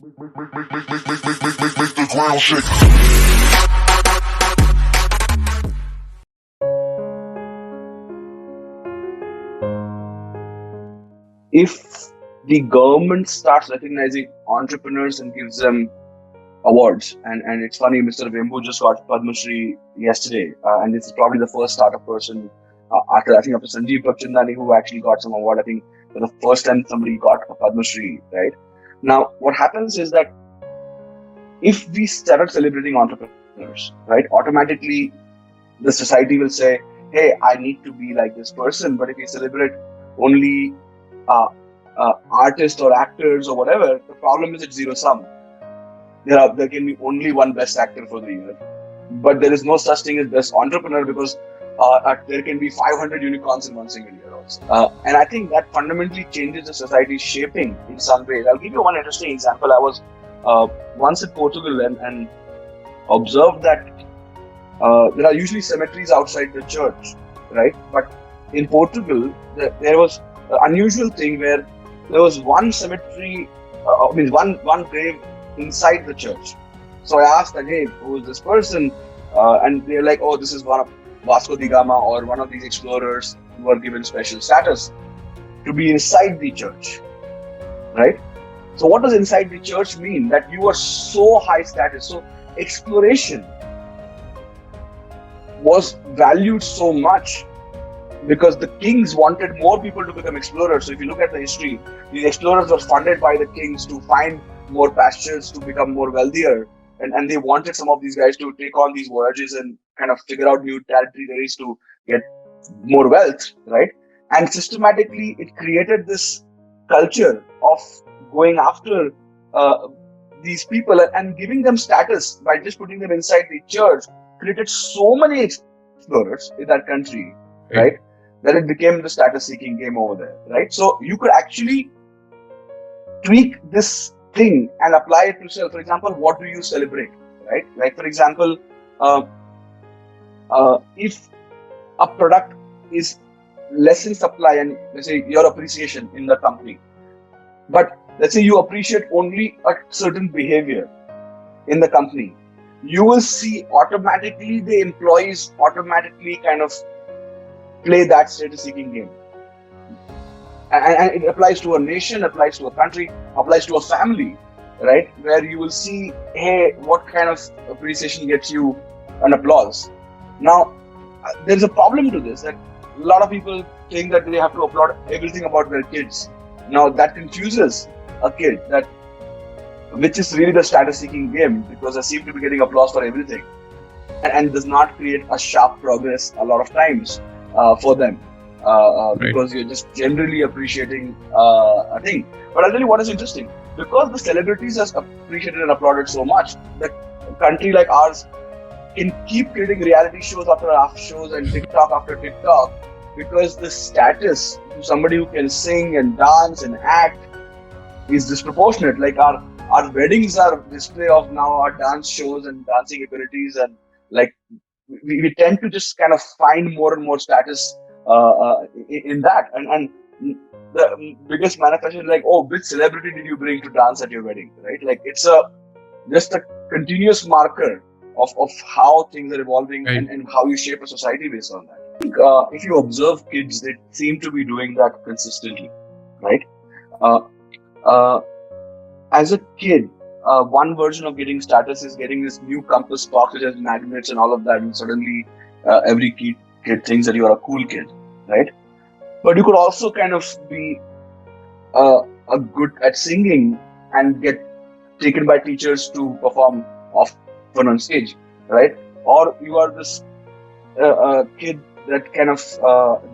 Make the ground shake. If the government starts recognizing entrepreneurs and gives them awards, and it's funny, Mr. Vembu just got Padma Shri yesterday, and this is probably the first startup person after Sanjeev Bakchandani who actually got some award. I think for the first time somebody got a Padma Shri, right? Now, what happens is that if we start celebrating entrepreneurs, right, automatically the society will say, hey, I need to be like this person. But if we celebrate only artists or actors or whatever, the problem is it's zero sum. There can be only one best actor for the year, but there is no such thing as best entrepreneur because there can be 500 unicorns in one single year also. And I think that fundamentally changes the society's shaping in some ways. I'll give you one interesting example. I was once in Portugal and observed that there are usually cemeteries outside the church, right? But in Portugal, there was an unusual thing where there was one cemetery, one grave inside the church. So I asked that, hey, who is this person? And they're like, oh, this is one of Vasco da Gama or one of these explorers who were given special status to be inside the church, right? So what does inside the church mean? That you are so high status. So exploration was valued so much because the kings wanted more people to become explorers. So if you look at the history, these explorers were funded by the kings to find more pastures, to become more wealthier. And they wanted some of these guys to take on these voyages and kind of figure out new territories to get more wealth, right? And systematically, it created this culture of going after these people and giving them status by just putting them inside the church. Created so many explorers in that country, right? That it became the status-seeking game over there, right? So you could actually tweak this thing and apply it to yourself. For example, what do you celebrate, right? Like, for example, if a product is less in supply and let's say your appreciation in the company, but let's say you appreciate only a certain behavior in the company, you will see automatically the employees automatically kind of play that status-seeking game. And it applies to a nation, applies to a country, applies to a family, right? Where you will see, hey, what kind of appreciation gets you an applause. Now, there's a problem to this, that a lot of people think that they have to applaud everything about their kids. Now, that confuses a kid, that which is really the status-seeking game, because they seem to be getting applause for everything, and does not create a sharp progress a lot of times for them. Because you're just generally appreciating a thing. But I'll tell you what is interesting. Because the celebrities are appreciated and applauded so much, the country like ours can keep creating reality shows after shows and TikTok after TikTok, because the status to somebody who can sing and dance and act is disproportionate. Like our weddings are display of now our dance shows and dancing abilities, and like we tend to just kind of find more and more status in that, and the biggest manifestation is like, oh, which celebrity did you bring to dance at your wedding, right? Like it's just a continuous marker of how things are evolving, right? and how you shape a society based on that. I think if you observe kids, they seem to be doing that consistently, right? As a kid, one version of getting status is getting this new compass box which has magnets and all of that, and suddenly every kid thinks that you are a cool kid, right? But you could also kind of be a good at singing and get taken by teachers to perform often on stage, right? Or you are this kid that kind of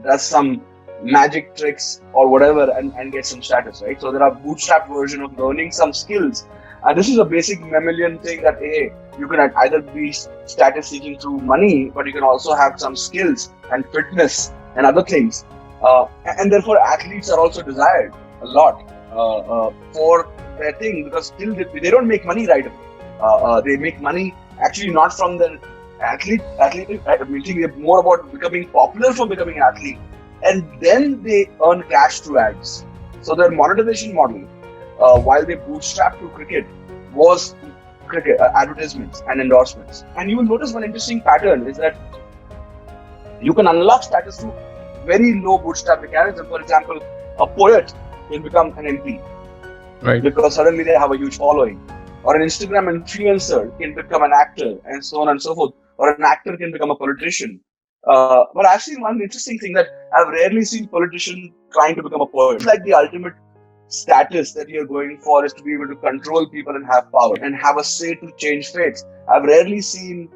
does some magic tricks or whatever and get some status, right? So there are bootstrap version of learning some skills. And this is a basic mammalian thing that, hey, you can either be status seeking through money, but you can also have some skills and fitness and other things. And therefore, athletes are also desired a lot for their thing, because still they don't make money right away. They make money actually not from the athlete. I think they're more about becoming popular for becoming an athlete. And then they earn cash through ads. So their monetization model while they bootstrapped to cricket was cricket advertisements and endorsements. And you will notice one interesting pattern is that you can unlock status through very low bootstrap mechanism. For example, a poet can become an MP, Right. because suddenly they have a huge following. Or an Instagram influencer can become an actor, and so on and so forth. Or an actor can become a politician. But I've seen one interesting thing that I've rarely seen politicians trying to become a poet. It's like the ultimate status that you're going for is to be able to control people and have power and have a say to change fates. I've rarely seen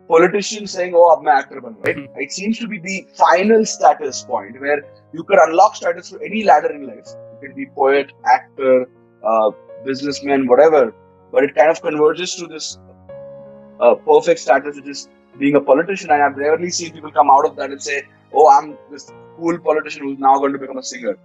politicians saying, "Oh, I'm an actor," right? It seems to be the final status point where you could unlock status through any ladder in life. You can be poet, actor, businessman, whatever. But it kind of converges to this perfect status, which is being a politician. And I've rarely seen people come out of that and say, "Oh, I'm this cool politician who's now going to become a singer."